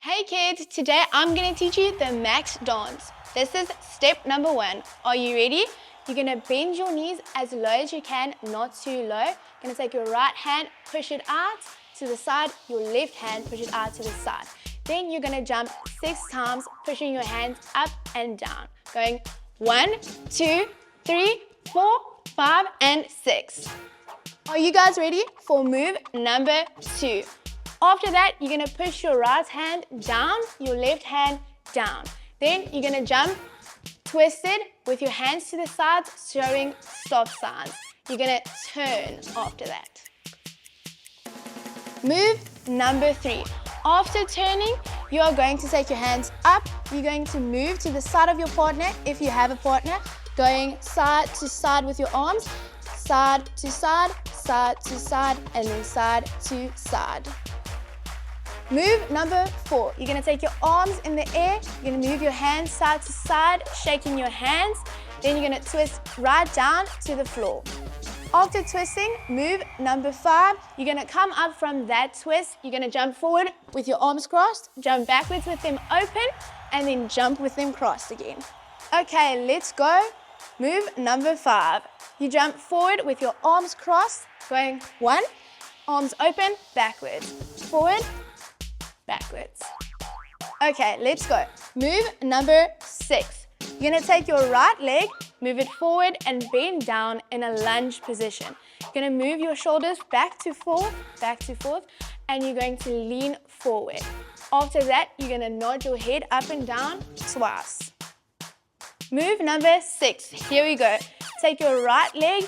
Hey kids, today I'm going to teach you the Max dance. This is step number 1. Are you ready? You're going to bend your knees as low as you can, not too low. You're going to take your right hand, push it out to the side, your left hand, push it out to the side. Then you're going to jump 6 times, pushing your hands up and down. Going 1, 2, 3, 4, 5, and 6. Are you guys ready for move number 2? After that, you're going to push your right hand down, your left hand down. Then you're going to jump twisted with your hands to the sides, showing stop signs. You're going to turn after that. Move number 3. After turning, you are going to take your hands up. You're going to move to the side of your partner if you have a partner, going side to side with your arms, side to side, and then side to side. Move number 4, you're going to take your arms in the air, you're going to move your hands side to side, shaking your hands, then you're going to twist right down to the floor. After twisting, move number 5, you're going to come up from that twist, you're going to jump forward with your arms crossed, jump backwards with them open, and then jump with them crossed again. Okay, let's go. Move number 5, you jump forward with your arms crossed, going 1, arms open, backwards, forward, backwards. Okay, let's go. Move number 6. You're going to take your right leg, move it forward and bend down in a lunge position. You're going to move your shoulders back to forth, and you're going to lean forward. After that, you're going to nod your head up and down twice. Move number 6. Here we go. Take your right leg,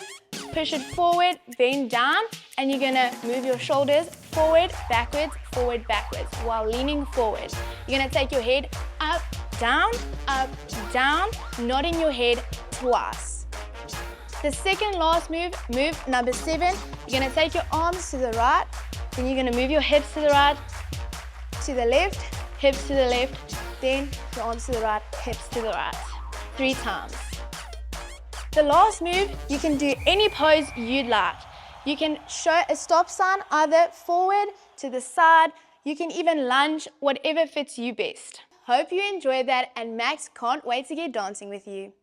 push it forward, bend down, and you're going to move your shoulders forward, backwards, while leaning forward. You're going to take your head up, down, nodding your head twice. The second last move, move number 7, you're going to take your arms to the right, then you're going to move your hips to the right, to the left, hips to the left, then your arms to the right, hips to the right. 3 times. The last move, you can do any pose you'd like. You can show a stop sign either forward, to the side, you can even lunge, whatever fits you best. Hope you enjoyed that, and Max can't wait to get dancing with you.